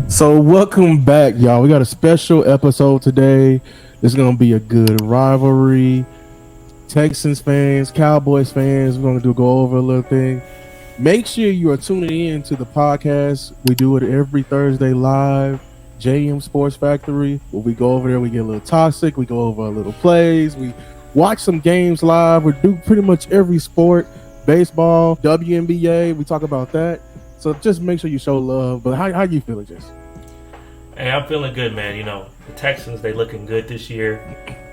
So welcome back, y'all. We got a special episode today. This is gonna be a good rivalry. Texans fans, Cowboys fans, we're gonna go over a little thing. Make sure you are tuning in to the podcast. We do it every Thursday live. JM Sports Factory. When we go over there, we get a little toxic. We go over a little plays. We watch some games live. We do pretty much every sport, baseball, WNBA. We talk about that. So just make sure you show love. But how you feeling, Jess? Hey, I'm feeling good, man. You know, the Texans, they looking good this year.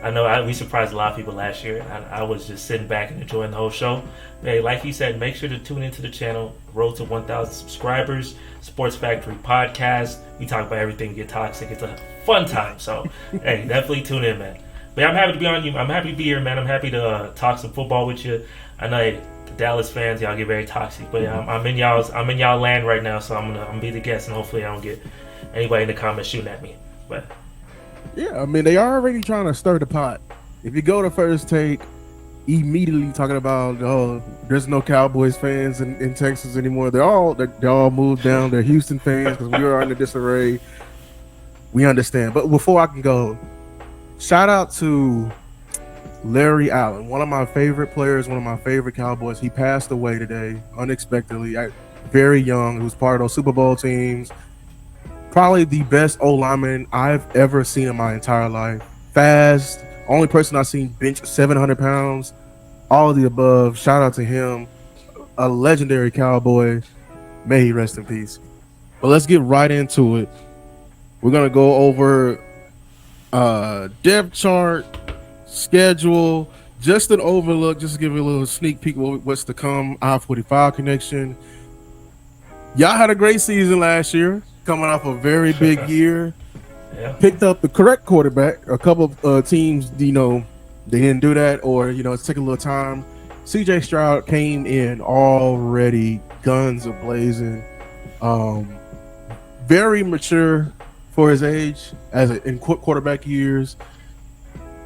I know we surprised a lot of people last year. I was just sitting back and enjoying the whole show. But hey, like he said, make sure to tune into the channel. Road to 1,000 subscribers. Sports Factory Podcast. We talk about everything get toxic. It's a fun time. So, hey, definitely tune in, man. But yeah, I'm happy to be on you. I'm happy to be here, man. I'm happy to talk some football with you. I know the Dallas fans, y'all get very toxic. But yeah, I'm in y'all land right now. So I'm gonna be the guest, and hopefully I don't get anybody in the comments shooting at me. But yeah, I mean, they are already trying to stir the pot. If you go to First Take, immediately talking about, oh, there's no Cowboys fans in Texas anymore. They all moved down. They're Houston fans because we are under disarray. We understand. But before I can go, shout out to Larry Allen, one of my favorite players, one of my favorite Cowboys. He passed away today unexpectedly, very young. He was part of those Super Bowl teams. Probably the best O-lineman I've ever seen in my entire life. Fast, only person I've seen bench 700 pounds, all of the above. Shout out to him, a legendary Cowboy. May he rest in peace. But let's get right into it. We're going to go over depth chart, schedule, just an overlook, just to give you a little sneak peek of what's to come. I-45 connection. Y'all had a great season last year. Coming off a very big year, picked up the correct quarterback. A couple of teams, they didn't do that, or it's taking a little time. CJ Stroud came in already guns a blazing, very mature for his age in quarterback years.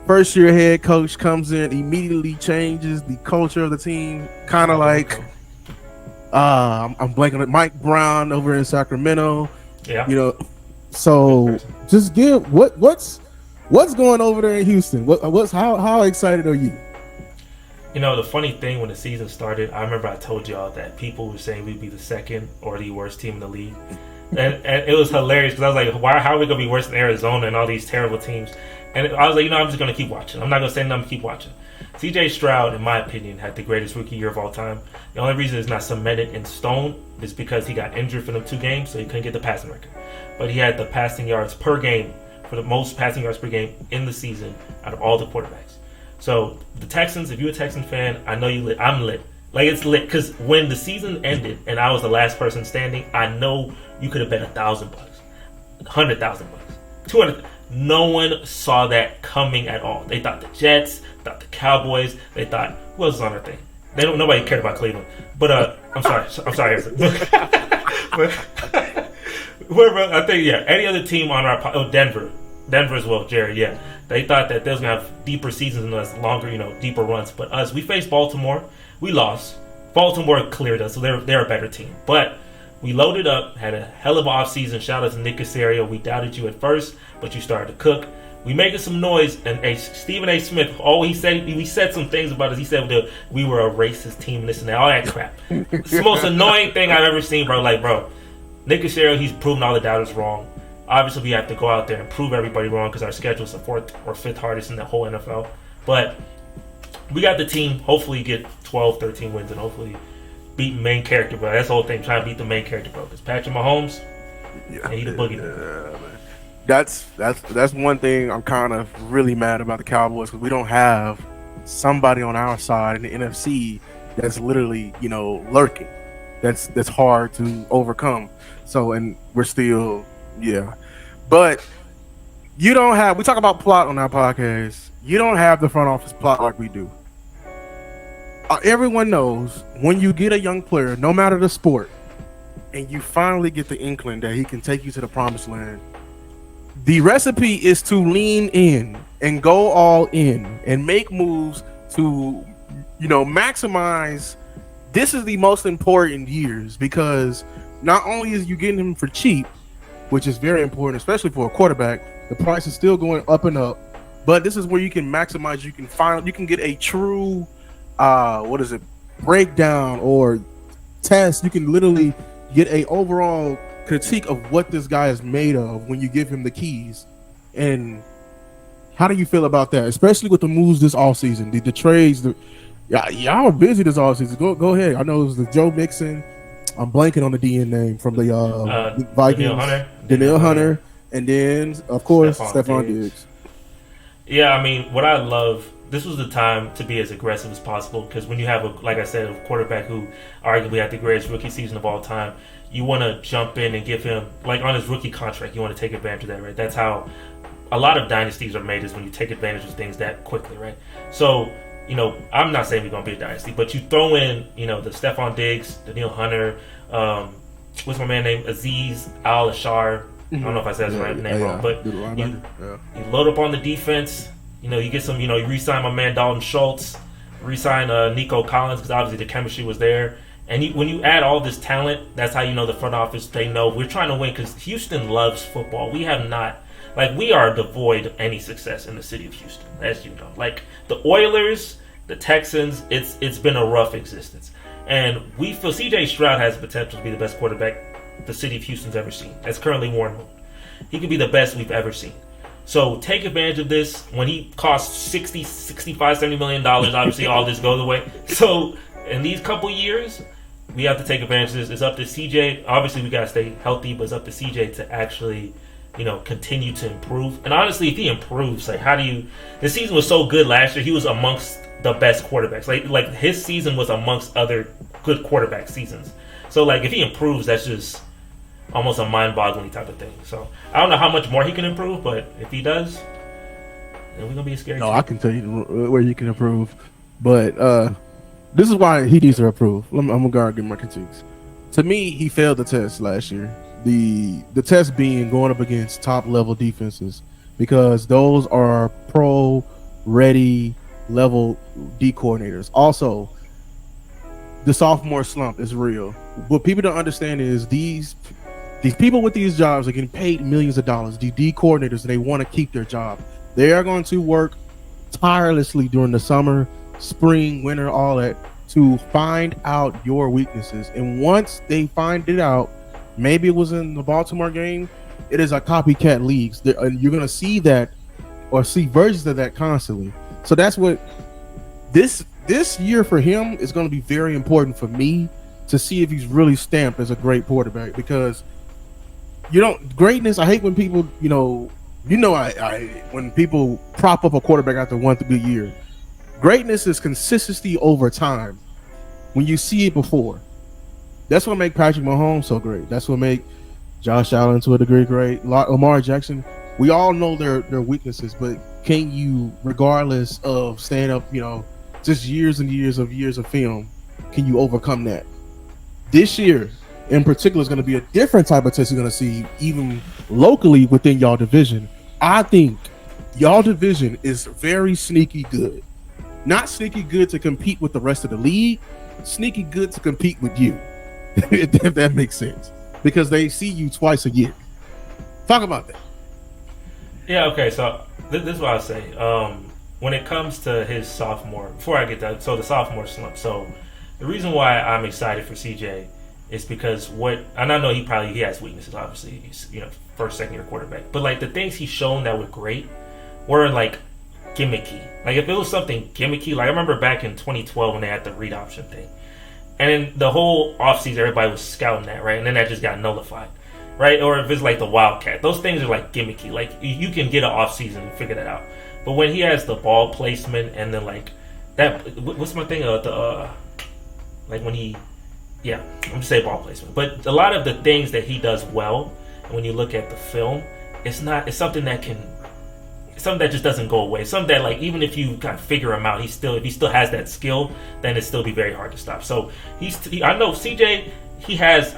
First year head coach comes in, immediately changes the culture of the team, kind of like I'm blanking on it, Mike Brown over in Sacramento. yeah, So just give what's going over there in Houston. How excited are you? The funny thing, when the season started, I remember I told y'all that people were saying we'd be the second or the worst team in the league, and it was hilarious because I was like, how are we gonna be worse than Arizona and all these terrible teams? And I was like, I'm just gonna keep watching. I'm not gonna say nothing. Keep watching. CJ Stroud, in my opinion, had the greatest rookie year of all time. The only reason it's not cemented in stone is because he got injured for them 2 games, so he couldn't get the passing record. But he had the passing yards per game, for the most passing yards per game in the season out of all the quarterbacks. So the Texans, if you're a Texan fan, I know you lit. I'm lit. Like, it's lit because when the season ended and I was the last person standing, I know you could have bet $1,000, $100,000, 200. No one saw that coming at all. They thought the Jets, thought the Cowboys, they thought who else was on their thing. Nobody cared about Cleveland. But I'm sorry. But whoever, I think, any other team on our Denver as well, Jerry. Yeah, they thought that they was gonna have deeper seasons and us, longer, deeper runs. But us, we faced Baltimore, we lost. Baltimore cleared us, so they're a better team. But we loaded up, had a hell of an offseason. Shout out to Nick Casario. We doubted you at first, but you started to cook. We making some noise, and Stephen A. Smith, he said some things about us. He said we were a racist team, this and that, all that crap. It's the most annoying thing I've ever seen, bro. Like, bro, Nick Casario, he's proven all the doubters wrong. Obviously, we have to go out there and prove everybody wrong because our schedule is the 4th or 5th hardest in the whole NFL. But we got the team, hopefully get 12, 13 wins, and hopefully beat main character, bro. That's the whole thing, trying to beat the main character, bro. Because Patrick Mahomes, he the boogeyman. That's one thing I'm kind of really mad about the Cowboys, because we don't have somebody on our side in the NFC that's literally, lurking. That's hard to overcome. So, and we're still, but you don't have. We talk about plot on our podcast. You don't have the front office plot like we do. Everyone knows when you get a young player, no matter the sport, and you finally get the inkling that he can take you to the promised land, the recipe is to lean in and go all in and make moves to, maximize. This is the most important years, because not only is you getting him for cheap, which is very important, especially for a quarterback. The price is still going up and up, but this is where you can maximize. You can get a true, breakdown or test. You can literally get a overall critique of what this guy is made of when you give him the keys. And how do you feel about that, especially with the moves this offseason, the trades? Y'all are busy this offseason. Go ahead. I know it was the Joe Mixon. I'm blanking on the DN name from the Vikings. Danielle Hunter. And then, of course, Stephon Diggs. Yeah, I mean, what I love, this was the time to be as aggressive as possible because when you have, like I said, a quarterback who arguably had the greatest rookie season of all time, you want to jump in and give him, like on his rookie contract, you want to take advantage of that, right? That's how a lot of dynasties are made, is when you take advantage of things that quickly, right? So, I'm not saying we're going to be a dynasty, but you throw in, the Stephon Diggs, Danielle Hunter, what's my man name? Aziz Al-Ashar. I don't know if I said his name wrong, but you load up on the defense. You get some, you re-sign my man Dalton Schultz, re-sign Nico Collins, because obviously the chemistry was there. And when you add all this talent, that's how the front office, they know we're trying to win, because Houston loves football. We have not, we are devoid of any success in the city of Houston, as you know. Like the Oilers, the Texans, it's been a rough existence. And we feel C.J. Stroud has the potential to be the best quarterback the city of Houston's ever seen. That's currently Warren Moon. He could be the best we've ever seen. So take advantage of this. When he costs 60, 65, $70 million, obviously all this goes away. So in these couple years, we have to take advantage of this. It's up to CJ. Obviously, we got to stay healthy, but it's up to CJ to actually, continue to improve. And honestly, if he improves, the season was so good last year, he was amongst the best quarterbacks. Like his season was amongst other good quarterback seasons. So if he improves, that's just almost a mind-boggling type of thing. So I don't know how much more he can improve, but if he does, then we're gonna be a scary team. I can tell you where you can improve, but this is why he needs to improve. I'm gonna go and give my critiques. To me, he failed the test last year. The test being going up against top-level defenses, because those are pro-ready level D coordinators. Also, the sophomore slump is real. What people don't understand is these people with these jobs are getting paid millions of dollars. The D coordinators, and they want to keep their job. They are going to work tirelessly during the summer, spring, winter, all that, to find out your weaknesses. And once they find it out, maybe it was in the Baltimore game, it is a copycat leagues. And you're going to see that, or see versions of that constantly. So that's what this year for him is going to be very important for me to see if he's really stamped as a great quarterback, because greatness. I hate when people, when people prop up a quarterback after one good year. Greatness is consistency over time. When you see it before, that's what make Patrick Mahomes so great. That's what make Josh Allen to a degree great. Lamar Jackson. We all know their weaknesses, but can you, regardless of staying up, just years and years of film, can you overcome that? This year, in particular, is going to be a different type of test you're going to see, even locally within y'all division. I think y'all division is very sneaky good. Not sneaky good to compete with the rest of the league, sneaky good to compete with you, if that makes sense, because they see you twice a year. Talk about that. Yeah, okay, so this is what I'll say. When it comes to his sophomore, before I get that, so the sophomore slump. So the reason why I'm excited for CJ is because and I know he has weaknesses, obviously. He's, first, second year quarterback. But the things he's shown that were great were gimmicky. If it was something gimmicky, I remember back in 2012 when they had the read option thing. And then the whole offseason, everybody was scouting that, right? And then that just got nullified, right? Or if it's the Wildcat, those things are gimmicky. You can get an offseason and figure that out. But when he has the ball placement and then that, what's my thing? When he, yeah, I'm gonna say ball placement. But a lot of the things that he does well, and when you look at the film, it's something that just doesn't go away. Something that even if you kind of figure him out, if he still has that skill, then it'd still be very hard to stop. So I know CJ.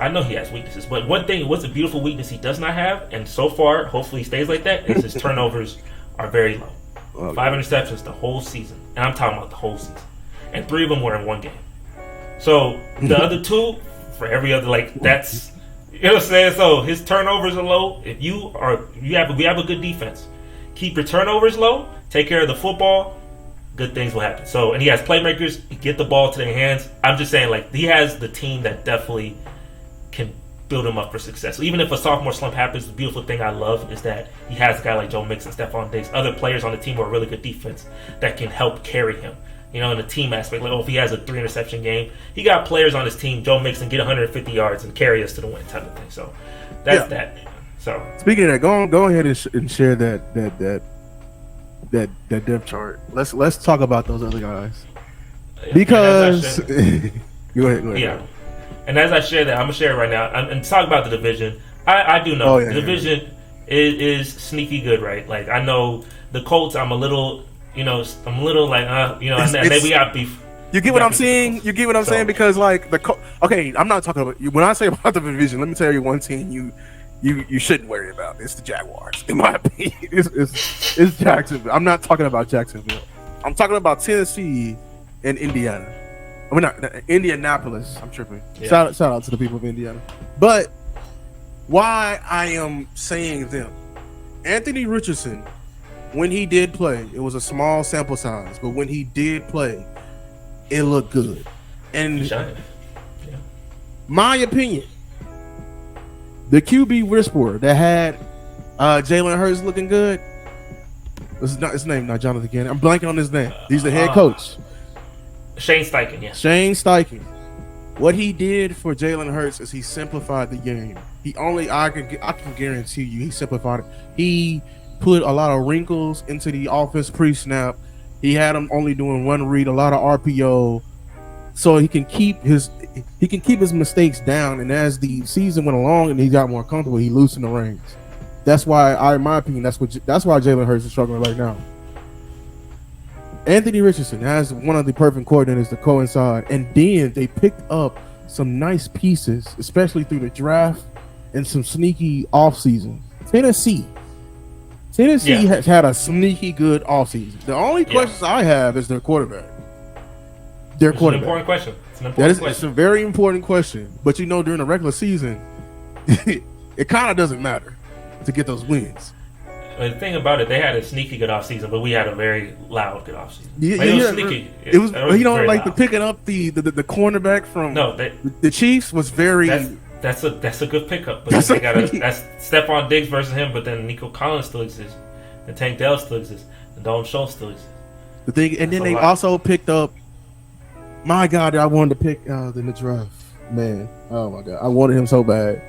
I know he has weaknesses, but what's a beautiful weakness he does not have, and so far, hopefully he stays like that, is his turnovers are very low. 5 interceptions the whole season, and I'm talking about the whole season, and 3 of them were in one game. So the other 2 for every other, that's You know what I'm saying? So his turnovers are low. If we have a good defense, keep your turnovers low, take care of the football, good things will happen. So, and he has playmakers, get the ball to their hands. I'm just saying, like, he has the team that definitely can build him up for success. So even if a sophomore slump happens, the beautiful thing I love is that he has a guy like Joe Mixon, Stephon Diggs, other players on the team who are really good defense that can help carry him. You know, in the team aspect, like, if he has a 3-interception game, he got players on his team, Joe Mixon, get 150 yards and carry us to the win type of thing. So that's that. So speaking of that, go ahead and share that depth chart. Let's talk about those other guys because go ahead. Yeah, and as I share that, I'm gonna share it right now and talk about the division. I do know the division is sneaky good, right? Like, I know the Colts. I'm a little like and we got beef. You get what I'm saying? You get what I'm saying? Because, like, okay, I'm not talking about you. When I say about the division, let me tell you one team you shouldn't worry about. It's the Jaguars, in my opinion. It's Jacksonville. I'm not talking about Jacksonville. I'm talking about Tennessee and Indiana. I mean, not Indianapolis. I'm tripping. Yeah. Shout out to the people of Indiana. But why I am saying them, Anthony Richardson, when he did play, it was a small sample size, but when he did play, it looked good. And my opinion, the QB whisperer that had Jalen Hurts looking good, this is not his name, not Jonathan Gannon. I'm blanking on his name. He's the head coach. Shane Steichen, yeah. Shane Steichen. What he did for Jalen Hurts is he simplified the game. I can guarantee you, he simplified it. He put a lot of wrinkles into the offense pre-snap. He had him only doing one read, a lot of RPO, so he can keep his mistakes down. And as the season went along and he got more comfortable, he loosened the reins. That's why, in my opinion, that's why Jalen Hurts is struggling right now. Anthony Richardson has one of the perfect coordinators to coincide, and then they picked up some nice pieces, especially through the draft and some sneaky offseason. Tennessee has had a sneaky good offseason. The only questions I have is their quarterback. It's an important question. It's a very important question. But during the regular season, it kind of doesn't matter to get those wins. The thing about it, they had a sneaky good offseason, but we had a very loud good offseason. It was sneaky. It was like the picking up the cornerback from the Chiefs was very. That's a good pickup. But that's Stephon Diggs versus him, but then Nico Collins still exists, and Tank Dell still exists, and Dalton Schultz still exists. They also picked up. My God, I wanted to pick in the draft. Man, oh my God, I wanted him so bad.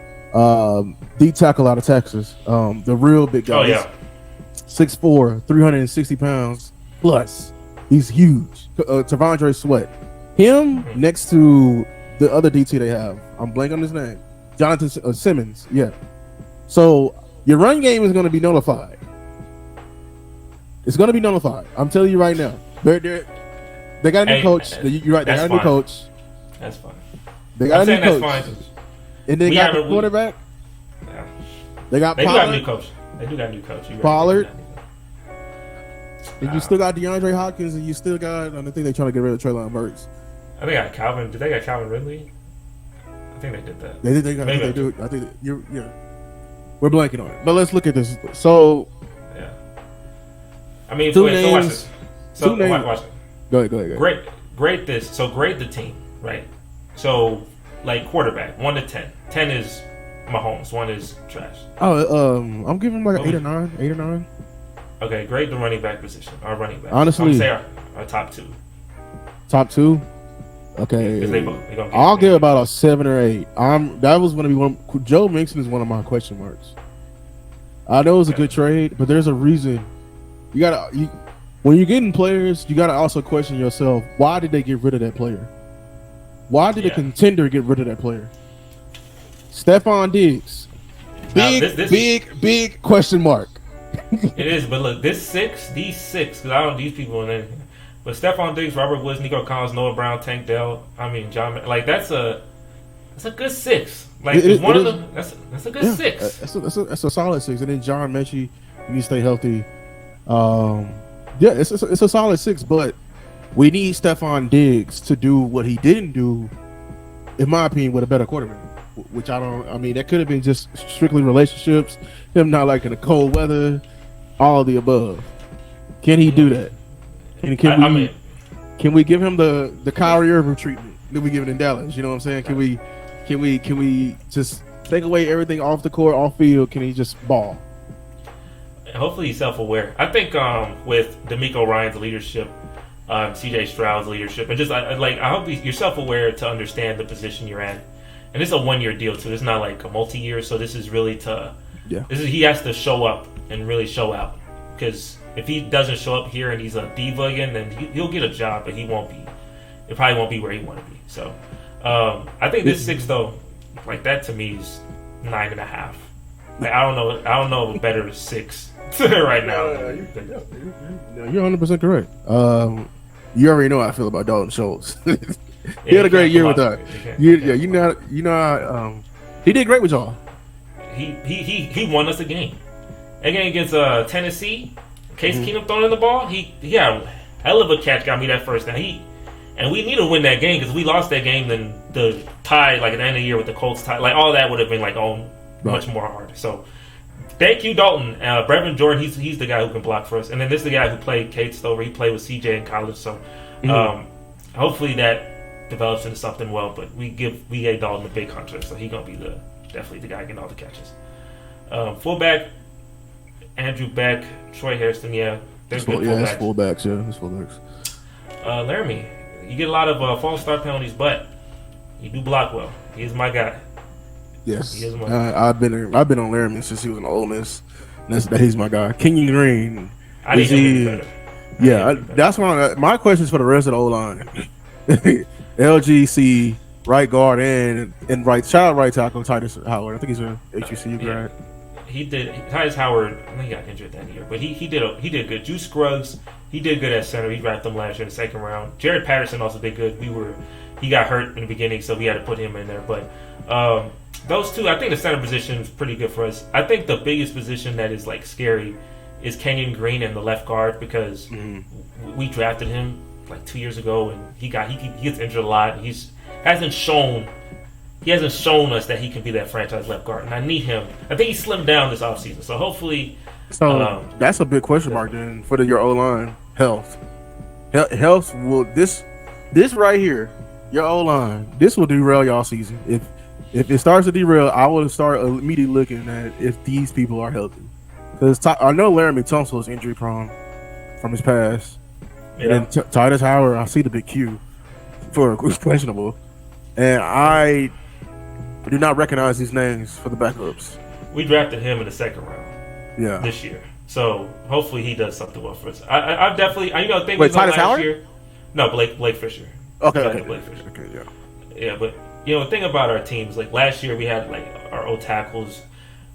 D tackle out of Texas, the real big guy. Oh yeah, 6'4", 360 pounds plus. He's huge. Tavondre Sweat. Him next to the other DT they have. I'm blanking on his name. Jonathan Simmons. Yeah. So your run game is going to be nullified. It's going to be nullified. I'm telling you right now. They got a new coach. You're right. They got a new coach. That's fine. They got a new coach. That's fine. And they got the quarterback. Yeah. They do got a new coach. They do got a new coach. Pollard. And you still got DeAndre Hopkins, and you still got. I think they're trying to get rid of Treylon Burks. I think they got Calvin. Did they got Calvin Ridley? I think they did that. They do. I think we're blanking on it. But let's look at this. So yeah. I mean, two names. So watch it. Go ahead. Grade this. So grade the team, right? So, like, quarterback, 1 to 10. 10 is Mahomes. 1 is trash. I'm giving him like an 8 or 9. Okay, grade the running back position. Our running back. Honestly, I'm gonna say our top 2. Top 2. Okay. They I'll give about a 7 or 8. That was going to be one. Joe Mixon is one of my question marks. I know it's a good trade, but there's a reason. When you're getting players, you got to also question yourself. Why did they get rid of that player? Why did a contender get rid of that player? Stephon Diggs. Big question mark. It is, but look, these six, because I don't know these people in anything. But Stephon Diggs, Robert Woods, Nico Collins, Noah Brown, Tank Dell, John, like that's a good 6. Like one of them, that's a good 6. That's a solid 6. And then John Mechie, you need to stay healthy. It's a solid 6, but we need Stephon Diggs to do what he didn't do, in my opinion, with a better quarterback. which I don't. I mean, that could have been just strictly relationships. Him not liking the cold weather, all of the above. Can he do that? Can we give him the Kyrie Irving treatment that we give it in Dallas? You know what I'm saying? Can we just take away everything off the court, off field? Can he just ball? Hopefully he's self-aware. I think with D'Amico Ryan's leadership, CJ Stroud's leadership, and just I hope you're self-aware to understand the position you're in. And this is a 1-year deal too. It's not like a multi-year. So this is really he has to show up and really show out. Because if he doesn't show up here and he's a diva again, then he'll get a job, but he won't be. It probably won't be where he want to be. So I think this 6 though, like that to me is 9.5. Like, I don't know of a better 6 right now. You're 100% correct. You already know how I feel about Dalton Schultz. He had a great year with us. You know, he did great with y'all. He won us a game. Again against Tennessee, Case Keenum throwing in the ball. He had a hell of a catch, got me that first down. And we need to win that game because we lost that game. Then the tie, like at the end of the year with the Colts tie, like all that would have been like much more hard. So thank you, Dalton. Brevin Jordan, he's the guy who can block for us. And then this is the guy who played Kate Stover. He played with CJ in college. So hopefully that develops into something well. But we gave Dalton a big contract, so he's gonna be definitely the guy getting all the catches. Fullback. Andrew Beck, Troy Hairston, they're good fullbacks. It's fullbacks. Laramie, you get a lot of false start penalties, but you do block well. He's my guy. Yes, I've been on Laramie since he was in Ole Miss. He's my guy. Kenyon Green. I need him to be better. Yeah, that's why my question is for the rest of the O line. LGC, right guard, and right tackle Titus Howard. I think he's a HBCU grad. He did. Tyus Howard, I think he got injured that year, but he did good. Juice Scruggs, he did good at center. He drafted him last year in the second round. Jared Patterson also did good. He got hurt in the beginning, so we had to put him in there. But those two, I think the center position is pretty good for us. I think the biggest position that is like scary is Kenyon Green and the left guard because we drafted him like 2 years ago, and he gets injured a lot. He hasn't shown us that he can be that franchise left guard, and I need him. I think he slimmed down this offseason, so hopefully. So that's a big question mark then for your O line health. Health will this right here, your O line. This will derail y'all season. If it starts to derail, I will start immediately looking at if these people are healthy. Because I know Laramie Tunsil is injury prone from his past. Yeah. And Titus Howard, I see the big Q for questionable, and I do not recognize these names for the backups. We drafted him in the second round. Yeah. This year, so hopefully he does something well for us. I definitely, think wait, Titus Howard? Year. No, Blake Fisher. Okay. Blake Fisher. Okay, yeah. Yeah, but the thing about our teams, like last year we had like our O tackles,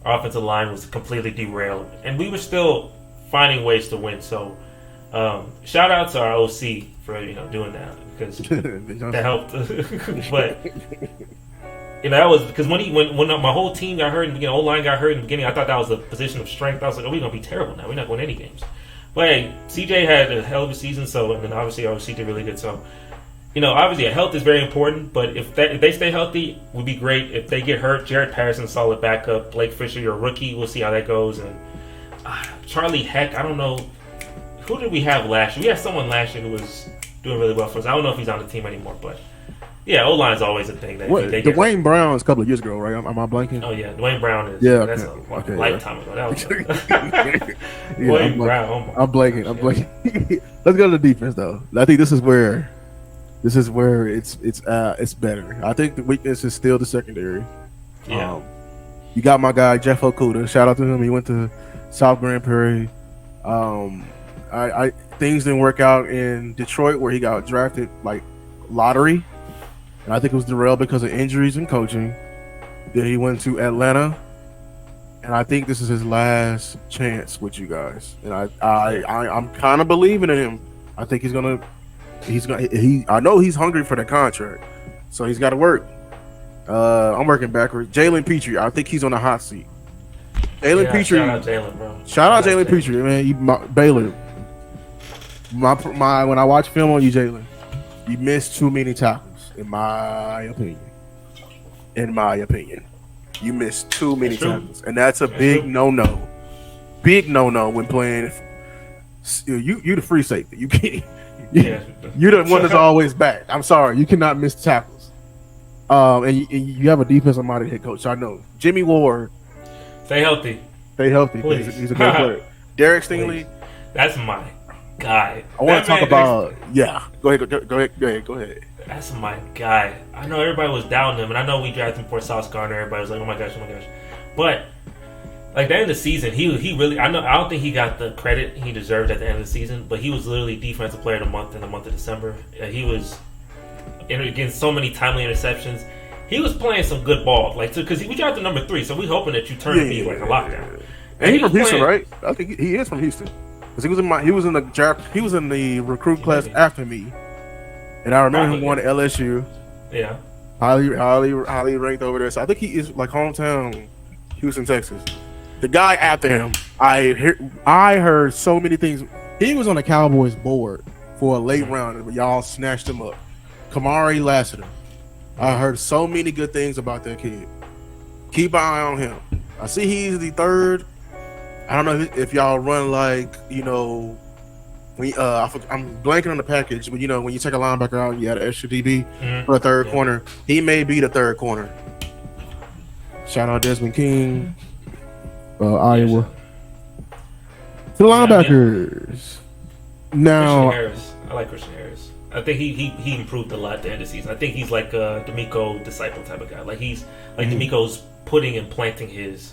our offensive line was completely derailed, and we were still finding ways to win. So, shout out to our OC for doing that because that helped. But that was because when my whole team got hurt in the beginning, O-line got hurt in the beginning, I thought that was a position of strength. I was like, we're going to be terrible now. We're not winning any games. But hey, CJ had a hell of a season, and then obviously our OC did really good. So, obviously health is very important, but if they stay healthy, would be great. If they get hurt, Jared Patterson, solid backup. Blake Fisher, you're a rookie. We'll see how that goes. And Charlie Heck, I don't know. Who did we have last year? We had someone last year who was doing really well for us. I don't know if he's on the team anymore, but yeah, O-line is always a thing. Dwayne Brown is a couple of years ago, right? Am I blanking? Oh yeah, Dwayne Brown is. Yeah, that's a lifetime ago. That was Dwayne Brown. I'm blanking. Let's go to the defense though. I think this is where it's better. I think the weakness is still the secondary. Yeah. You got my guy Jeff Okuda. Shout out to him. He went to South Grand Prairie. Things didn't work out in Detroit where he got drafted like lottery. And I think it was derailed because of injuries and coaching. Then he went to Atlanta, and I think this is his last chance with you guys. And I'm kind of believing in him. I think I know he's hungry for the contract, so he's got to work. I'm working backwards. Jalen Petrie, I think he's on the hot seat. Jalen Petrie, shout out Jalen, bro. Shout out Jalen Petrie, man. Baylor. When I watch film on you, Jalen, you missed too many tackles. In my opinion, in my opinion. You miss too many That's true. tackles, and that's a That's big true. no-no. Big no-no when playing. You the free safety. You can't. Yeah. You the one that's always back. I'm sorry, you cannot miss tackles. And you have a defensive-minded head coach. I know Jimmy Ward. Stay healthy. Stay healthy. Please. He's a great player. Derek Stingley. That's my guy. I want to talk about. Yeah. Go ahead. That's my guy. I know everybody was down him, and I know we drafted him for Sauce Gardner. Everybody was like, "Oh my gosh." But like the end of the season, he really. I don't think he got the credit he deserved at the end of the season. But he was literally defensive player of the month in the month of December. He was against so many timely interceptions. He was playing some good ball, like because we drafted number 3, so we hoping that you turn to be like a lockdown. And he's from Houston, right? I think he is from Houston because he was in the draft. He was in the recruit class after me, and I remember him going to LSU. Yeah, highly ranked over there. So I think he is like hometown Houston, Texas. The guy after him, I heard so many things. He was on the Cowboys board for a late round, but y'all snatched him up. Kamari Lassiter. I heard so many good things about that kid. Keep an eye on him. I see he's the third. I don't know if y'all run like, when I'm blanking on the package, but when you take a linebacker out, you got an extra DB for a third corner. He may be the third corner. Shout out Desmond King, Iowa. To the linebackers. Now, Christian Harris. I like Christian Harris. I think he improved a lot at the end of the season. I think he's like a D'Amico disciple type of guy. Like he's like D'Amico's putting and planting his.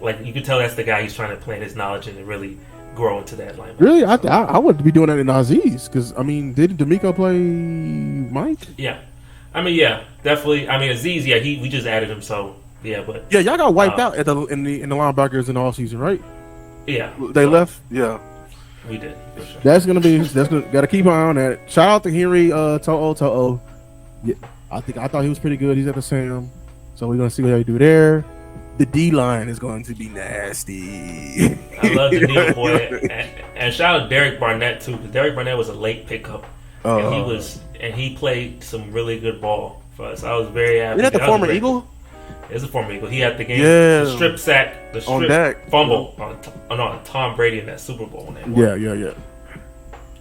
Like you can tell that's the guy he's trying to plant his knowledge in and really grow into that line. Really, I would be doing that in Aziz because didn't D'Amico play Mike? Yeah, definitely. Aziz, we just added him, so yeah, but y'all got wiped out in the linebackers in the offseason, right? Yeah, they left. Yeah, we did. For sure. That's gonna gotta keep an eye on that. Shout out to Henry To'o. Yeah, I thought he was pretty good. He's at the Sam, so we're gonna see what they do there. The D line is going to be nasty. I love the D boy, and shout out Derek Barnett too, because Derek Barnett was a late pickup, and he played some really good ball for us. I was very happy. Isn't that the former Eagle? It's a former Eagle. He had the game, the strip sack, the strip fumble on Tom Brady in that Super Bowl. Yeah.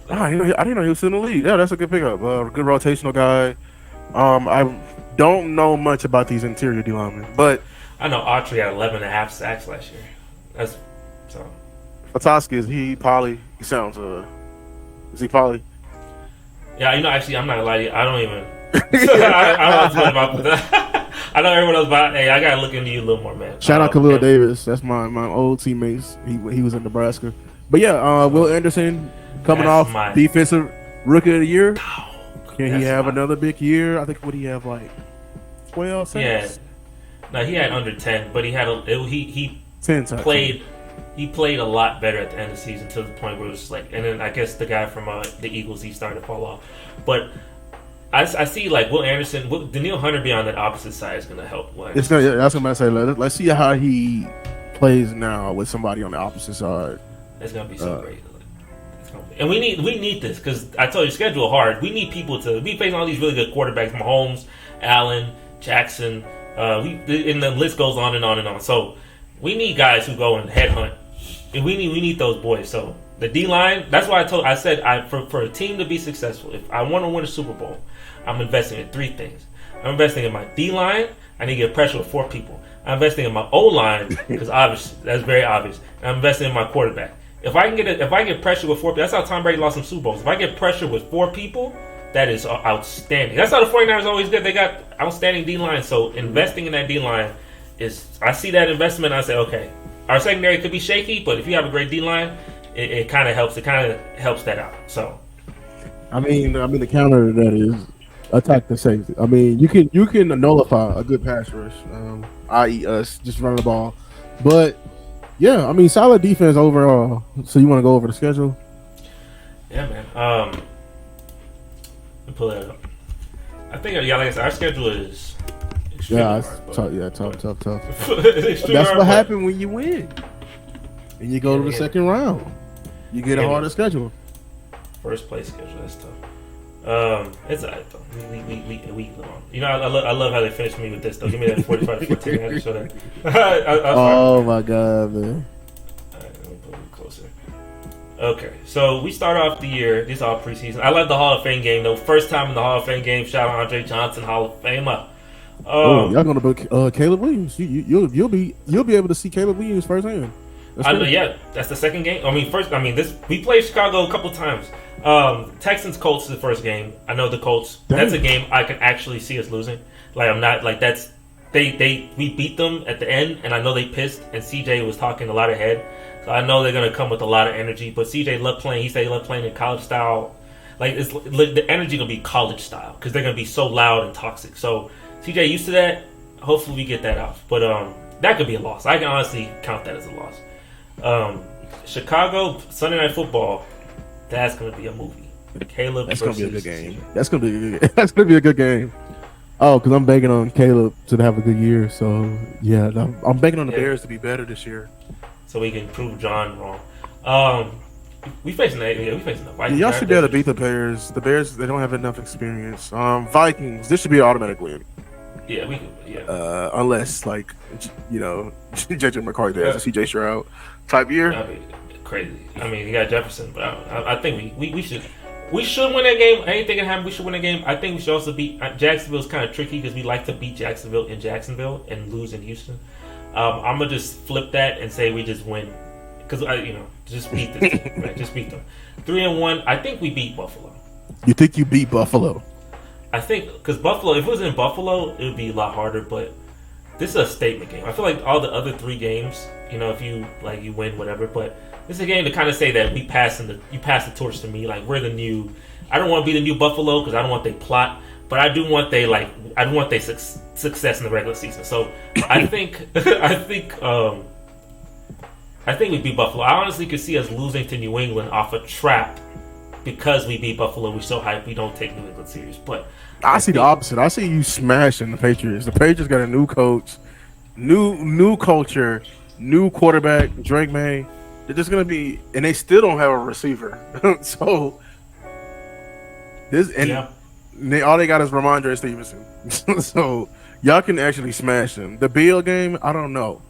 I didn't know he was still in the league. Yeah, that's a good pickup. Good rotational guy. I don't know much about these interior D linemen, but I know Autry had 11.5 sacks last year. That's so. Petoskey, is he poly? He sounds is he poly? Yeah, actually, I'm not gonna lie to you. I don't even. I don't know about that. I know everyone else about. Hey, I gotta look into you a little more, man. Shout out Khalil Davis. That's my old teammates. He was in Nebraska. But yeah, Will Anderson coming off defensive rookie of the year. Can he have another big year? I think would he have like 12 sacks? Yeah. No, he had under 10, but he had he 10 played. He played a lot better at the end of the season to the point where it was just like, and then I guess the guy from the Eagles, he started to fall off. But I see like Will Anderson, Daniil Hunter being on that opposite side is going to help. That's what I'm going to say. Let's see how he plays now with somebody on the opposite side. It's going to be so great. And we need this because I told you, schedule hard. We need people to be facing all these really good quarterbacks: Mahomes, Allen, Jackson. And the list goes on and on and on. So we need guys who go and headhunt, and we need those boys. So the D line. That's why I said for a team to be successful, if I want to win a Super Bowl, I'm investing in 3 things. I'm investing in my D line. I need to get pressure with 4 people. I'm investing in my O line because obviously that's very obvious. And I'm investing in my quarterback. If I get pressure with 4 people, that's how Tom Brady lost some Super Bowls. If I get pressure with 4 people, that is outstanding. That's how the 49ers always did. They got outstanding D-line. So investing in that D-line I see that investment. I say, okay, our secondary could be shaky, but if you have a great D-line, it kind of helps. It kind of helps that out. So, the counter to that is attack the safety. You can nullify a good pass rush, i.e. us just running the ball. But yeah, solid defense overall. So you want to go over the schedule? Yeah, man. Pull that up. I think, like I said, our schedule is extremely hard. Tough. That's what happened when you win. And you go to the second round. You get a harder schedule. First place schedule, that's tough. It's alright though. We you know, I love how they finished me with this though. Give me that 45 to 14. I had to show that. Oh my god, man. Alright, let me put it closer. Okay, so we start off the year. This is all preseason. I love the Hall of Fame game though. First time in the Hall of Fame game. Shout out Andre Johnson, Hall of Famer. Y'all gonna book Caleb Williams. You'll be able to see Caleb Williams firsthand. I know, yeah, that's the second game. This we played Chicago a couple times. Texans Colts is the first game. I know the Colts. Damn. That's a game I can actually see us losing. Like I'm not like that's we beat them at the end, and I know they pissed. And CJ was talking a lot ahead, so I know they're gonna come with a lot of energy. But CJ loved playing. He said he loved playing in college style. Like the energy gonna be college style because they're gonna be so loud and toxic. So CJ used to that. Hopefully we get that off. But that could be a loss. I can honestly count that as a loss. Chicago Sunday Night Football. That's gonna be a movie. Caleb. That's gonna be a good game. That's gonna be a good game. Oh, because I'm banking on Caleb to have a good year. So yeah, I'm banking on the Bears to be better this year. So we can prove John wrong. We facing the Vikings. Y'all should be able to beat the Bears. The Bears, they don't have enough experience. Vikings, this should be an automatic win. Yeah, we can. Yeah. Unless JJ McCarthy has a CJ Stroud type year. I mean, crazy. I mean, you got Jefferson, but I think we should win that game. Anything can happen. We should win that game. I think we should also beat Jacksonville's kind of tricky because we like to beat Jacksonville in Jacksonville and lose in Houston. I'm gonna just flip that and say we just win because just beat this team, right? Just beat them. 3-1. I think we beat Buffalo. You think you beat Buffalo? I think because Buffalo, if it was in Buffalo, it would be a lot harder. But this is a statement game. I feel like all the other 3 games, if you win whatever. But this is a game to kind of say that you pass the torch to me. Like we're the new. I don't want to be the new Buffalo because I don't want they plot, but I do want they success in the regular season. So I think I think we beat Buffalo. I honestly could see us losing to New England off a trap because we beat Buffalo. We're so hyped we don't take New England serious. But I see the opposite. I see you smashing the Patriots. The Patriots got a new coach, new culture, new quarterback, Drake May. They're just gonna be, and they still don't have a receiver. So all they got is Ramondre Stevenson. So y'all can actually smash them. The Bill game, I don't know.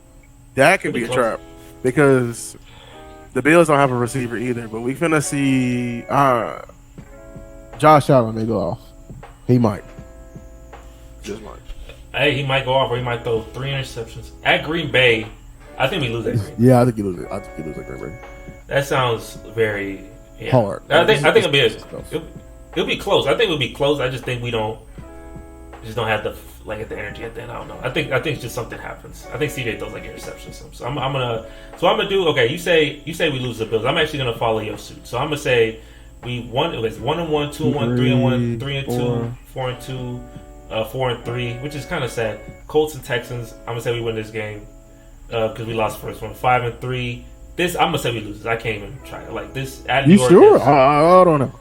That could be a trap because the Bills don't have a receiver either. But we finna see Josh Allen may go off. He might. Just might. Hey, he might go off or he might throw 3 interceptions at Green Bay. I think we lose that game. Yeah, I think you lose it. I think you lose that Green Bay. That sounds very hard. I think it'll be close. I think it'll be close. I just think we don't have the energy at the end. I don't know. I think it's just something happens. I think CJ throws interceptions. So I'm gonna do. Okay, you say we lose the Bills. I'm actually gonna follow your suit. So I'm gonna say we won. It was 1-1, 2-1, 3-1, 3-2, 4-2, 4-3, which is kind of sad. Colts and Texans. I'm gonna say we win this game because we lost the first one. 5-3. This I'm gonna say we lose. I can't even try it. Like this. You sure? I don't know.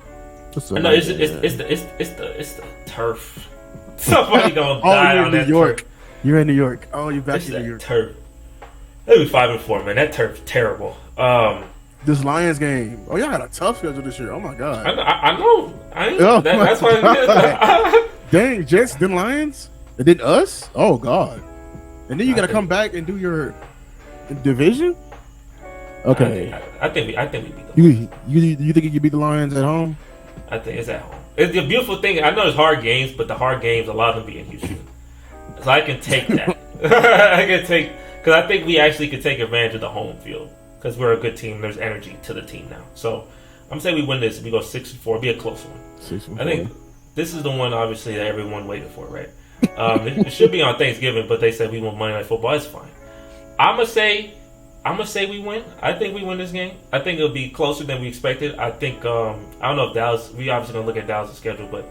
No, it's the turf. Somebody gonna die on that New York. turf. You're in New York. Oh, you're back in New York. Turf. It'll be 5-4, man. That turf's terrible. This Lions game. Oh, y'all had a tough schedule this year. Oh my god. I know. That's why. Dang, Jets, then Lions, and then us. Oh god. And then you gotta come back and do your division. Okay. I think we beat them. You think you can beat the Lions at home? I think it's at home. It's the beautiful thing. I know it's hard games, but the hard games, a lot of them be in Houston. So I can take that. Because I think we actually could take advantage of the home field. Because we're a good team. There's energy to the team now. So I'm saying we win this. We go 6-4. It'll be a close one. 6-4. I think this is the one, obviously, that everyone waited for, right? It should be on Thanksgiving, but they said we want Monday Night Football. It's fine. I'm gonna say we win. I think we win this game. I think it'll be closer than we expected. I think I don't know if Dallas. We obviously gonna look at Dallas' schedule, but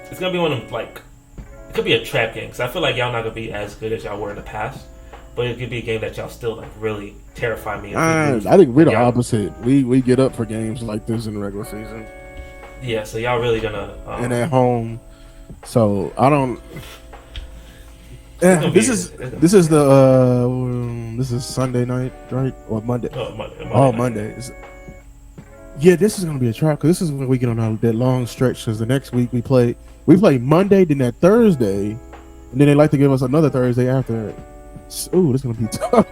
it's gonna be one of them, like it could be a trap game because I feel like y'all not gonna be as good as y'all were in the past. But it could be a game that y'all still really terrify me. I think we're the opposite. We get up for games like this in the regular season. Yeah, so y'all really gonna and at home. So I don't. This is Sunday night, right? Or Monday? Monday. Monday. Yeah, this is gonna be a trap because this is when we get on that long stretch. Because the next week we play Monday, then that Thursday, and then they like to give us another Thursday after. Ooh, this is gonna be tough.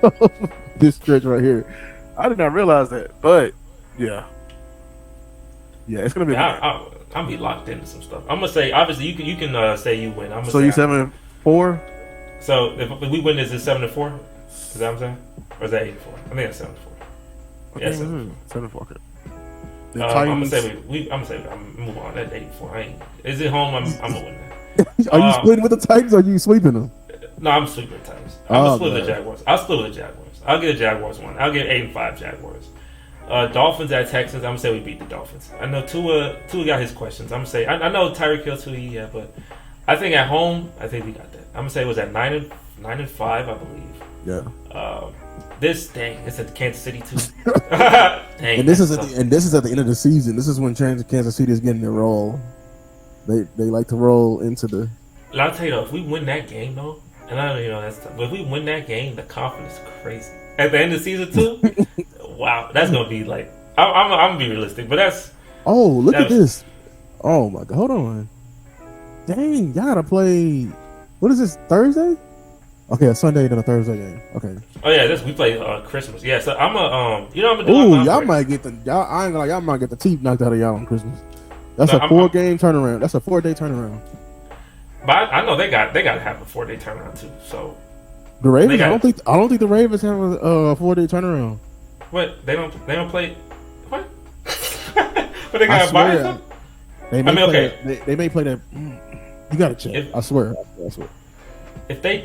This stretch right here, I did not realize that, but yeah, it's gonna be. Yeah, I'm be locked into some stuff. I'm gonna say obviously you can say you win. I'm gonna So say you 7-4. So if we win, is it 7-4? Is that what I'm saying? Or is that 8-4? I think it's 7-4. Yeah, 7-4. Okay. I'm gonna say I'm move on. That's 8-4. Is it home? I'm gonna win that. Are you splitting with the Titans? Or are you sweeping them? No, I'm sweeping the Titans. I'm gonna split with the Jaguars. I'll split with the Jaguars. I'll get the Jaguars one. I'll get 8-5 Jaguars. Dolphins at Texans. I'm gonna say we beat the Dolphins. I know Tua got his questions. I'm gonna say I know Tyreek Hill too. Yeah, but I think at home, I think we got that. I'm gonna say it was at 9-5, I believe. Yeah. It's at Kansas City too. Dang, and this is at the end of the season. This is when Kansas City is getting their roll. They like to roll into the. And I'll tell you though, if we win that game though, and I don't that's tough, but if we win that game, the confidence is crazy. At the end of the season too, wow, that's gonna be like I'm gonna be realistic, but that's. Oh, look at this! Oh my God, hold on. Dang, y'all gotta play. What is this, Thursday? Okay, a Sunday then a Thursday game. Okay. Oh yeah, we play Christmas. Yeah, so I'm I'm gonna do. Ooh, y'all might get I ain't gonna lie, y'all might get the teeth knocked out of y'all on Christmas. That's a 4-game turnaround. That's a 4-day turnaround. But I know they got to have a 4-day turnaround too. So the Ravens, I don't think the Ravens have a 4-day turnaround. What they don't play? What? But they got a bye. They may play that. You gotta check. I swear. If they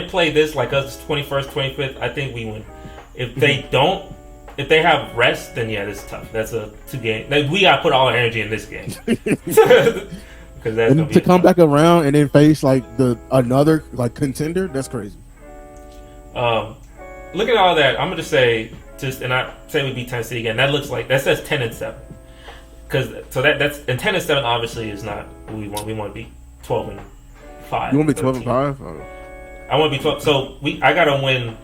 play this like us 21st, 25th, I think we win. If they don't, if they have rest, then yeah, this is tough. That's a 2-game. We gotta put all our energy in this game. Because that's and to come back around and then face like another like contender, that's crazy. Look at all that. I'm gonna just say and I say we beat Tennessee again. That looks like that says 10-7. That's and 10-7 obviously is not what we want. We want to be 12-5. You want to be 12-5? Oh. I want to be 12. So I gotta win.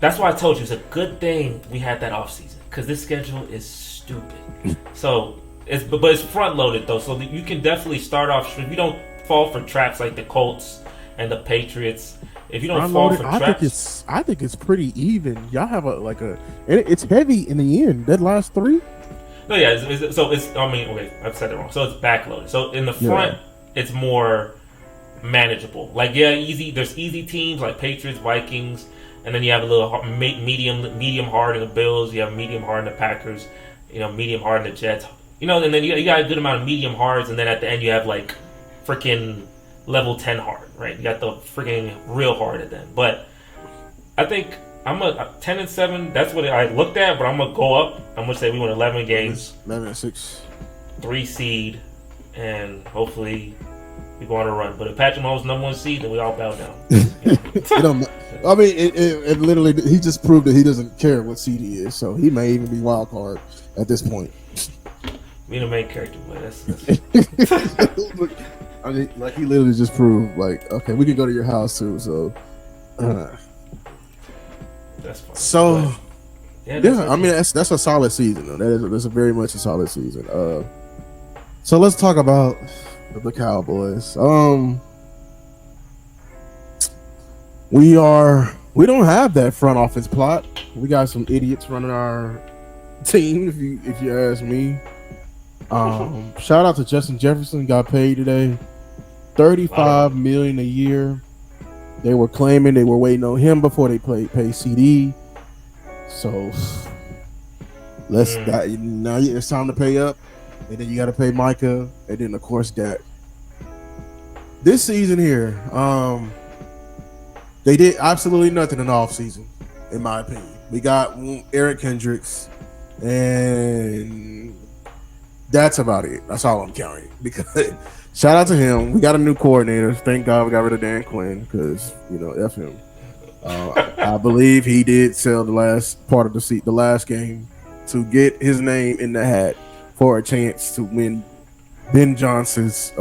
That's why I told you it's a good thing we had that off season because this schedule is stupid. So it's front loaded though, so you can definitely start off. If you don't fall for traps like the Colts and the Patriots, if you don't fall for traps, I think it's pretty even. Y'all have it's heavy in the end. That last 3. No, yeah. I've said it wrong. So it's backloaded. So in the front, it's more manageable. Like easy. There's easy teams like Patriots, Vikings, and then you have a little medium hard in the Bills. You have medium hard in the Packers. Medium hard in the Jets. And then you got a good amount of medium hards, and then at the end you have like freaking level 10 hard, right? You got the freaking real hard at the end. But I think I'm a 10-7. That's what I looked at, but I'm gonna go up. I'm gonna say we win 11 games, 11-6, 3 seed, and hopefully we go on a run. But if Patrick Mahomes #1 seed, then we all bow down. I mean, it literally he just proved that he doesn't care what seed he is, so he may even be wild card at this point. Be the main character, but that's I mean, like he literally just proved, like, okay, we can go to your house too. So that's fine. So but, I mean, that's a solid season. Though. That's a very much a solid season. So let's talk about the Cowboys. We don't have that front office plot. We got some idiots running our team. If you ask me. Shout out to Justin Jefferson, got paid today, $35 million a year. They were claiming they were waiting on him before they pay CD. So now it's time to pay up, and then you got to pay Micah, and then of course Dak. This season here, they did absolutely nothing in the offseason, in my opinion. We got Eric Kendricks, and that's about it. That's all I'm counting. Because shout out to him. We got a new coordinator. Thank God we got rid of Dan Quinn because F him. I believe he did sell the last part of the last game to get his name in the hat for a chance to win Ben Johnson's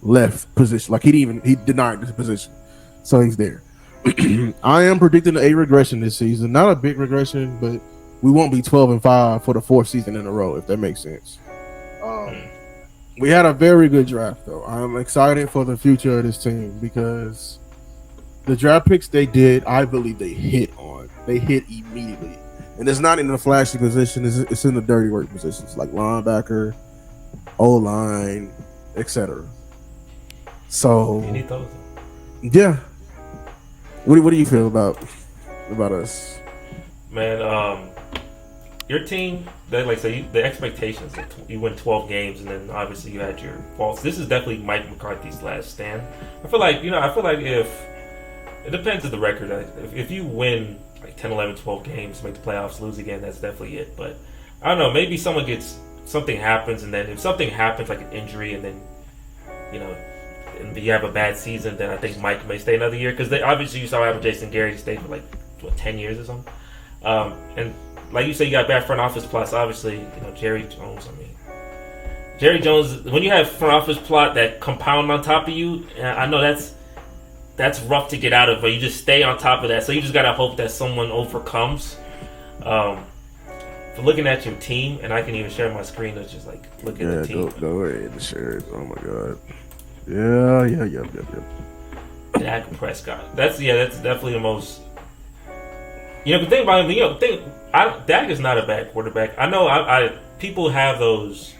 left position. Like he denied this position, so he's there. I am predicting a regression this season. Not a big regression, but we won't be 12-5 for the fourth season in a row, if that makes sense. We had a very good draft, though. I'm excited for the future of this team because the draft picks they did, I believe they hit on. They hit immediately. And it's not in the flashy position. It's in the dirty work positions like linebacker, O-line, etc. So, You need those. yeah. What do you feel about us? Man, your team, the expectations, you win 12 games, and then obviously you had your faults. This is definitely Mike McCarthy's last stand. I feel like if it depends on the record. If you win like 10, 11, 12 games, make the playoffs, lose again, that's definitely it. But I don't know, maybe something happens, and then if something happens like an injury, and then and you have a bad season, then I think Mike may stay another year because obviously you saw what happened with Jason Garrett. He stayed for 10 years or something. And like you said, you got bad front office plots. Obviously, Jerry Jones. When you have front office plot that compound on top of you, I know that's rough to get out of, but you just stay on top of that. So you just gotta hope that someone overcomes. For looking at your team, and I can even share my screen. It's just look at the team. Go ahead and share it. Oh my god. Yeah. Dak Prescott. That's definitely the most. The thing about him, Dak is not a bad quarterback. I know people have those.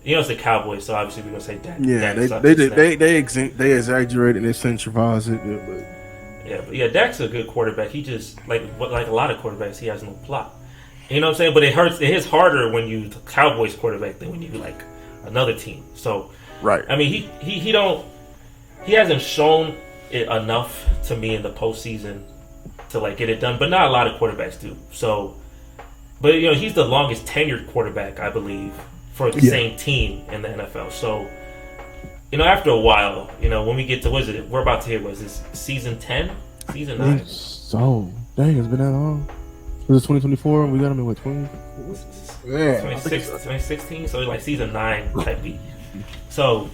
It's the Cowboys, so obviously we're gonna say Dak. Yeah, Dak they exaggerate and they centrify it. Yeah, Dak's a good quarterback. He just like a lot of quarterbacks, he has no plot. You know what I'm saying? But it hits harder when you the Cowboys quarterback than when you like another team. So right. I mean, he hasn't shown it enough to me in the postseason to get it done, but not a lot of quarterbacks do. So, but he's the longest tenured quarterback, I believe, for the same team in the NFL. So, after a while, when we get to we're about to hit this season 10, season 9. So dang, it's been that long. Was it 2024? We got him in 20? Yeah, 2016. So season 9 type beat. So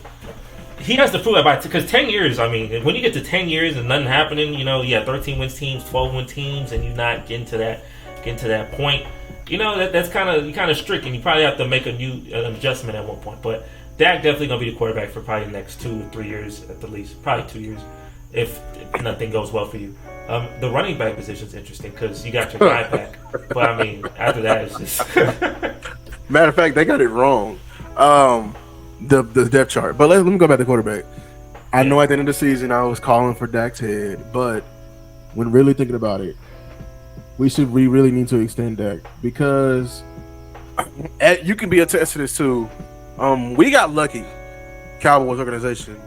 he has to prove that because 10 years. I mean, when you get to 10 years and nothing happening, 13 wins teams, 12 win teams, and you not getting to that point, that's kind of strict, and you probably have to make an adjustment at one point. But Dak definitely gonna be the quarterback for probably the next 2 or 3 years at the least, probably 2 years, if nothing goes well for you. The running back position is interesting because you got your guy back, but I mean, after that, it's just. Matter of fact, they got it wrong. The depth chart. But let me go back to quarterback. I know at the end of the season I was calling for Dak's head, but when really thinking about it, we really need to extend Dak because you can be attested to this too. We got lucky, Cowboys organization,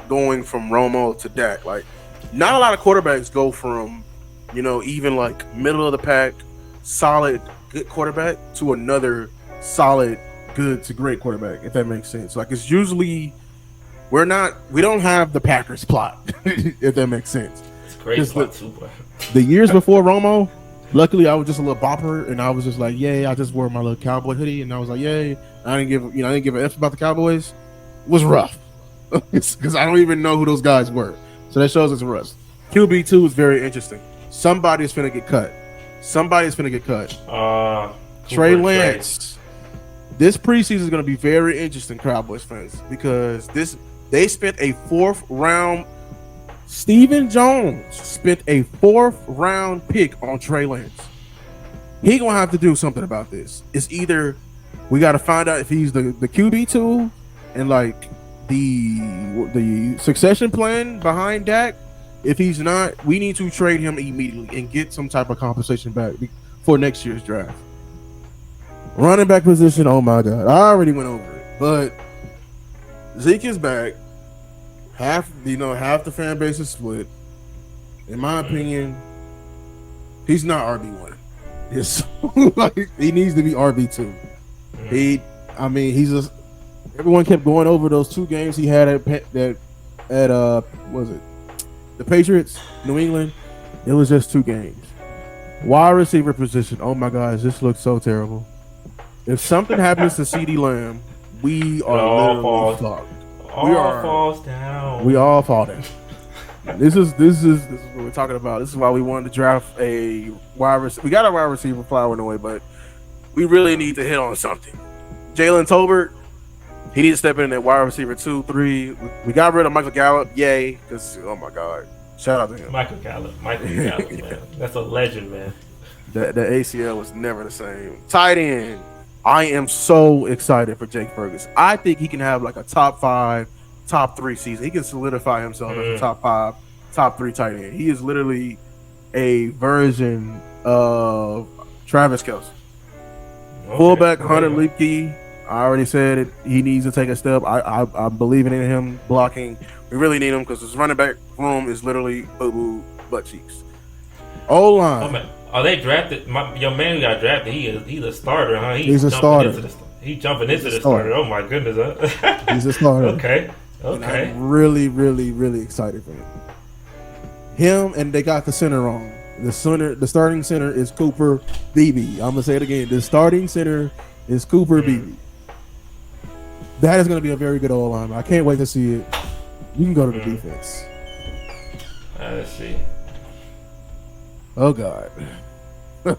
going from Romo to Dak. Not a lot of quarterbacks go from, even middle of the pack, solid, good quarterback to another solid, good to great quarterback, if that makes sense. It's usually we don't have the Packers plot, if that makes sense. It's great plot too. The years before Romo, luckily I was just a little bopper, and I was just yay! I just wore my little cowboy hoodie, and I was yay! I didn't give a F about the Cowboys. It was rough because I don't even know who those guys were. So that shows it's rough. QB2 is very interesting. Somebody's finna get cut. Trey Lance. This preseason is going to be very interesting, Cowboys fans, because they spent a 4th round. Stephen Jones spent a 4th round pick on Trey Lance. He gonna have to do something about this. It's either we got to find out if he's the QB2 and the succession plan behind Dak. If he's not, we need to trade him immediately and get some type of compensation back for next year's draft. Running back position, oh my god, I already went over it. But Zeke is back. Half the fan base is split. In my opinion, he's not RB1. He needs to be RB2. Everyone kept going over those 2 games he had at was it the Patriots, New England. It was just 2 games. Wide receiver position, oh my gosh, this looks so terrible. If something happens to CeeDee Lamb, we are literally fucked. Falls down. We all fall down. This is what we're talking about. This is why we wanted to draft a wide receiver. We got a wide receiver flower in the way, but we really need to hit on something. Jalen Tolbert, he needs to step in at wide receiver 2, 3. We got rid of Michael Gallup, yay, because oh my god, shout out to him. Michael Gallup, man, that's a legend, man. The ACL was never the same. Tight end, I am so excited for Jake Ferguson. I think he can have like a top 5, top 3 season. He can solidify himself as a top 5, top 3 tight end. He is literally a version of Travis Kelce. Okay. Fullback Hunter Leapke, I already said it. He needs to take a step. I'm believing in him blocking. We really need him because his running back room is literally boo-boo butt cheeks. O-line. Oh, man. Oh, they drafted your man who got drafted. He's a starter, huh? He's a starter. He's jumping into the starter. Oh my goodness, huh? He's a starter. Okay. And I'm really, really, really excited for him. And they got the center wrong. The starting center is Cooper Beebe. I'm gonna say it again. The starting center is Cooper Beebe. That is gonna be a very good O-line. I can't wait to see it. You can go to the defense. Let's see. Oh God. Oh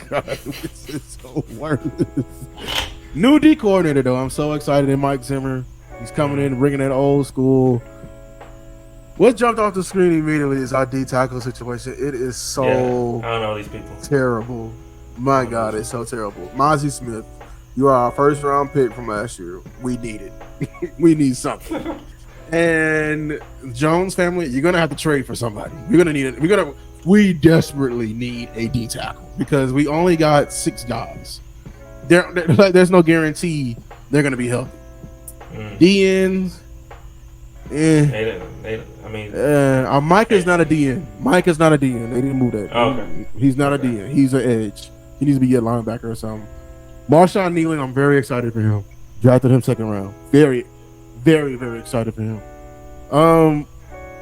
God, this is so worthless. New D coordinator though. I'm so excited. And Mike Zimmer, he's coming in, bringing that old school. What jumped off the screen immediately is our D tackle situation. It is so I don't know these people. Terrible. My God, it's so terrible. Mozzie Smith, you are our first round pick from last year. We need it. We need something. And Jones family, you're gonna have to trade for somebody. We're gonna need it. We desperately need a D tackle because we only got 6 guys. There's no guarantee they're gonna be healthy. DNs, Mike is not a DN. Mike is not a DN. They didn't move that. Okay. He's not a DN. He's an edge. He needs to be a linebacker or something. Marshawn Kneeling, I'm very excited for him. Drafted him 2nd round. Very, very, very excited for him.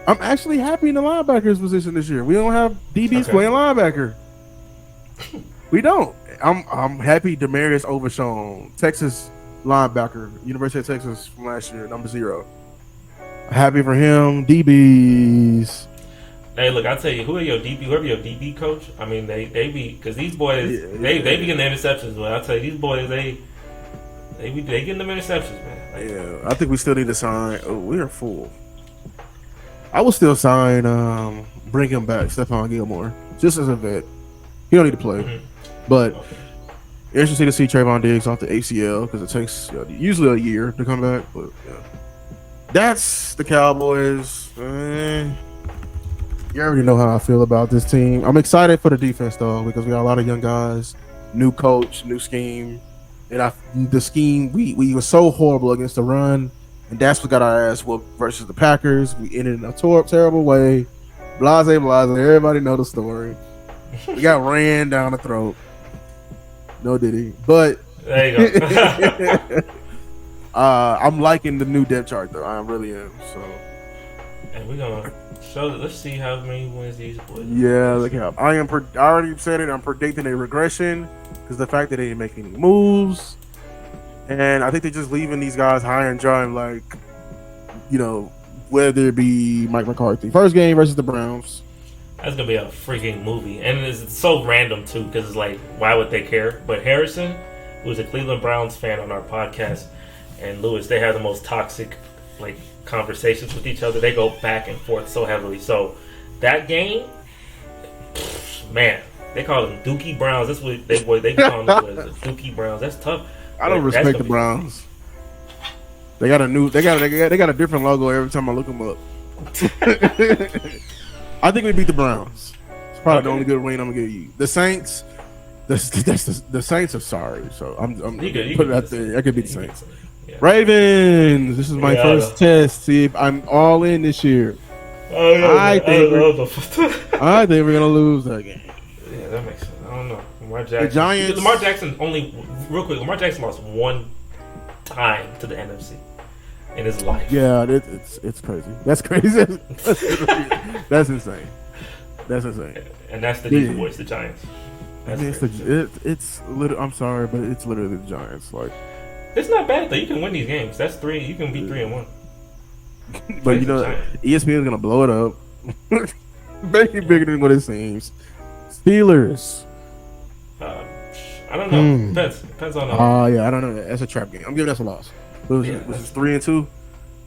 I'm actually happy in the linebackers position this year. We don't have DBs playing linebacker. We don't. I'm happy Demarius Overshown, Texas linebacker, University of Texas from last year, number 0. Happy for him. DBs. Hey, look, I'll tell you, whoever your DB coach, I mean, they be, because these boys, they be getting the interceptions, but I'll tell you, these boys, they getting them interceptions, man. I think we still need to sign. Oh, we are full. I will still sign, bring him back, Stephon Gilmore, just as a vet. He don't need to play. But interesting to see Trayvon Diggs off the ACL because it takes usually a year to come back. But yeah, that's the Cowboys. You already know how I feel about this team. I'm excited for the defense though because we got a lot of young guys, new coach, new scheme, and the scheme we were so horrible against the run, and that's what got our ass whooped versus the Packers. We ended in a terrible way. Blase. Everybody know the story. We got ran down the throat. No diddy. But there you go. I'm liking the new depth chart though. I really am. So and we're gonna let's see how many wins these boys. Yeah, look out. I already said it. I'm predicting a regression because the fact that they didn't make any moves, and I think they're just leaving these guys high and dry. Like, whether it be Mike McCarthy, first game versus the Browns. That's gonna be a freaking movie, and it's so random too because it's like, why would they care? But Harrison, who's a Cleveland Browns fan on our podcast, and Lewis, they have the most toxic conversations with each other. They go back and forth so heavily. So that game, man, they call them Dookie Browns. That's what they call them the Dookie Browns. That's tough. I don't respect the Browns. They got a different logo every time I look them up. I think we beat the Browns. It's probably the only good win I'm gonna give you. The Saints, the Saints are sorry, so I'm put it out there. I could beat the Saints. Yeah. Ravens. This is my first test. See if I'm all in this year. I think we're gonna lose that game. Yeah, that makes sense. I don't know. The Giants. Lamar Jackson Lamar Jackson lost one time to the NFC in his life. Yeah, it's crazy. That's crazy. That's insane. That's insane. And that's the deep voice, the Giants. It's literally. I'm sorry, but it's literally the Giants. It's not bad though. You can win these games. That's 3. You can be 3-1. But ESPN is gonna blow it up. Maybe bigger than what it seems. Steelers. Uh, I don't know. Depends on Yeah, I don't know. That's a trap game. I'm giving us a loss. Was yeah, it 3-2?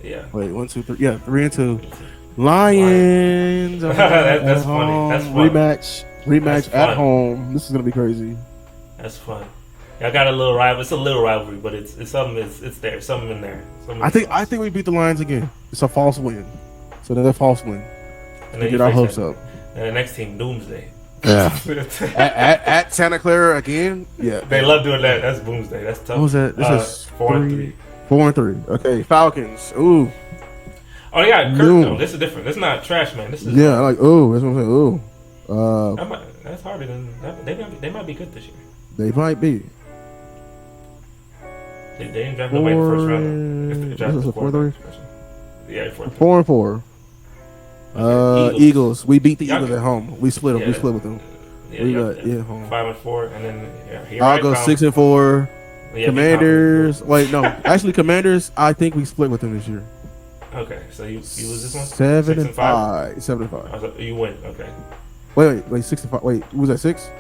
yeah. Wait, 1, 2, 3. Yeah, 3-2. Lions. Lions. That's funny. That's fun. Rematch That's at fun. home. This is gonna be crazy. That's fun. Yeah, I got a little rival. It's a little rivalry, but it's something. It's there. Something in there. I think we beat the Lions again. It's a false win. So another false win. And then Get our hopes up. And the next team, Doomsday. Yeah. at Santa Clara again. Yeah. They love doing that. That's Doomsday. That's tough. What was that? This is 4-3. 4-3. Okay, Falcons. Ooh. Oh, they got Kirk though. This is different. This is not trash, man. This is That's what I'm saying. Ooh. That's harder than that. They might be good this year. They might be. They didn't draft nobody in the first round. If they drafted a 4-3. Yeah, 4-3. 4-4. Eagles. We beat the Eagles at home. We split them. Yeah. We split with them. Home. 5-4, and then here I'll go 6-4. Yeah, Commanders. Wait, no. Actually, Commanders. I think we split with them this year. Okay, so you lose this one. 7-5. 7-5. You win. Okay. Wait. 6-5. Wait, was that 6?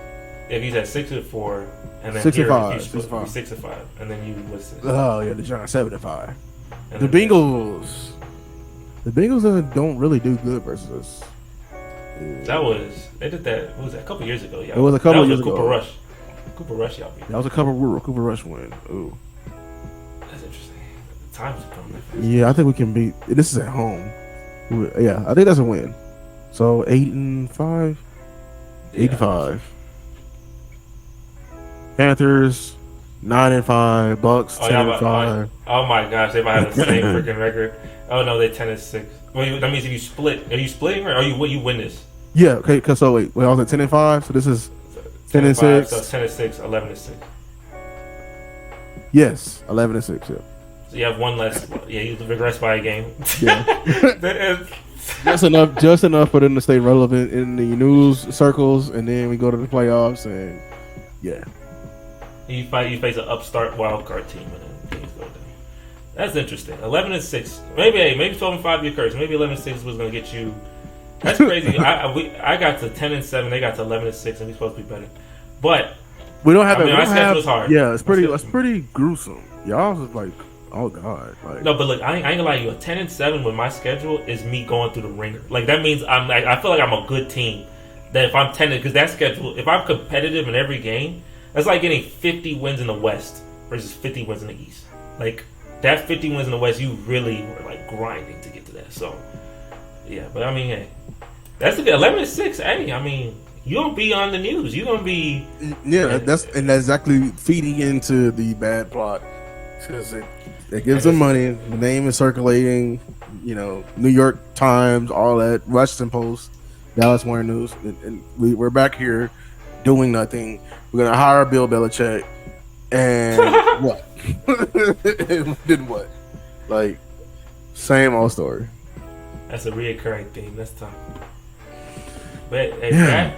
If he's at 6-4, and then 6-5. 6-5, and then you was 6. Oh yeah, the Giants 7-5. The Bengals. The Bengals don't really do good versus us. They did that. What was that? A couple years ago. Yeah, it was a couple years ago. Cooper Rush, y'all beat. That was a Cooper Rush win. Ooh. That's interesting. Time's coming. Yeah, I think we can beat. This is at home. Yeah, I think that's a win. So 8-5. 8-5. Panthers 9-5. Bucks 10-5. Oh my gosh, they might have the same freaking record. Oh no, they 10-6. Wait, that means if you split, are you splitting or you win this? Yeah. Okay. Cause so wait, I was at 10-5. So this is 10-6. So 10-6, 11-6. Yes, 11-6. Yeah. So you have one less. Yeah, you regress by a game. Yeah. Just enough for them to stay relevant in the news circles, and then we go to the playoffs, and yeah. You face an upstart wild card team, and then things go down. That's interesting. 11-6, maybe 12-5 your curse. Maybe 11-6 was going to get you. That's crazy. I got to 10-7. They got to 11-6, and we supposed to be better. But we don't have. our schedule's hard. Yeah, it's pretty gruesome. Y'all was like, oh god. Like, no, but look, I ain't gonna lie to you. A 10-7 with my schedule is me going through the ringer. Like that means I feel like I'm a good team. That if I'm 10, because that schedule, if I'm competitive in every game, that's like getting 50 wins in the West versus 50 wins in the East. Like that 50 wins in the West, you really were like grinding to get to that. So yeah, but I mean, hey, that's a good 11-6. Hey, I mean, you gonna be on the news. You gonna be that's exactly feeding into the bad plot because it gives them money. The name is circulating. You know, New York Times, all that, Washington Post, Dallas Morning News, and we're back here doing nothing. We're gonna hire Bill Belichick, and what? Did what? Like same old story. That's a reoccurring theme. That's tough. But hey,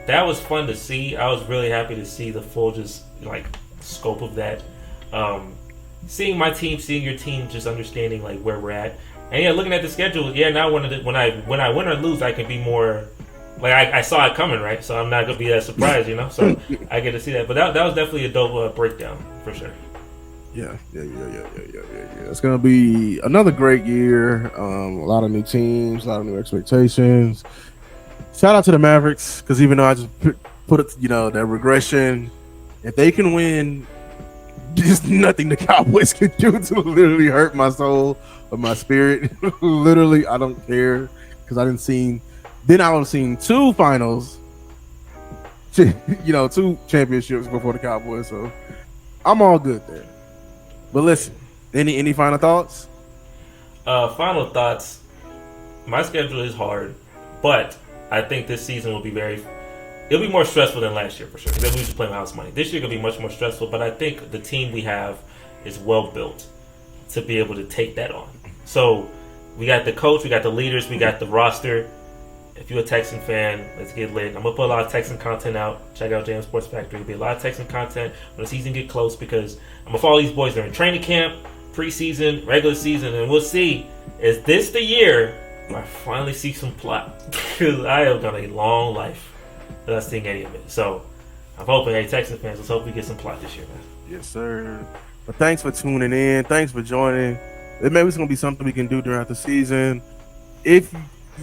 that was fun to see. I was really happy to see the full just like scope of that. Seeing my team, seeing your team, just understanding like where we're at, and yeah, looking at the schedule. Yeah, now when I win or lose, I can be more like I saw it coming, right? So I'm not gonna be that surprised, you know. So I get to see that. But that was definitely a dope breakdown for sure. Yeah. It's gonna be another great year. A lot of new teams, a lot of new expectations. Shout out to the Mavericks because even though I just put it, that regression, if they can win, there's nothing the Cowboys can do to literally hurt my soul or my spirit. Literally, I don't care because I didn't see. Then I would have seen 2 finals, 2 championships before the Cowboys. So I'm all good there. But listen, any final thoughts? Final thoughts. My schedule is hard, but I think this season will be it'll be more stressful than last year for sure. Because we just playing house money. This year gonna be much more stressful, but I think the team we have is well built to be able to take that on. So we got the coach, we got the leaders, we got the roster. If you're a Texan fan, let's get lit. I'm gonna put a lot of Texan content out. Check out JM Sports Factory. There'll be a lot of Texan content when the season get close because I'm gonna follow these boys during training camp, preseason, regular season, and we'll see. Is this the year I finally see some plot because I have got a long life without seeing any of it. So I'm hoping, hey, Texas fans, let's hope we get some plot this year, man. Yes, sir. But thanks for tuning in. Thanks for joining. Maybe it's gonna be something we can do throughout the season. If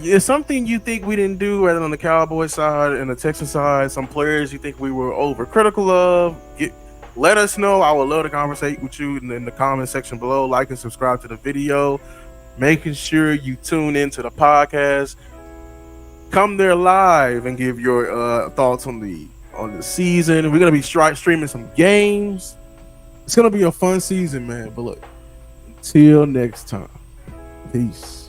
it's something you think we didn't do, rather on the Cowboys side and the Texans side, some players you think we were overcritical of, let us know. I would love to conversate with you in the comment section below. Like and subscribe to the video. Making sure you tune into the podcast. Come there live and give your thoughts on the season. We're gonna be streaming some games. It's gonna be a fun season, man. But look, until next time, peace.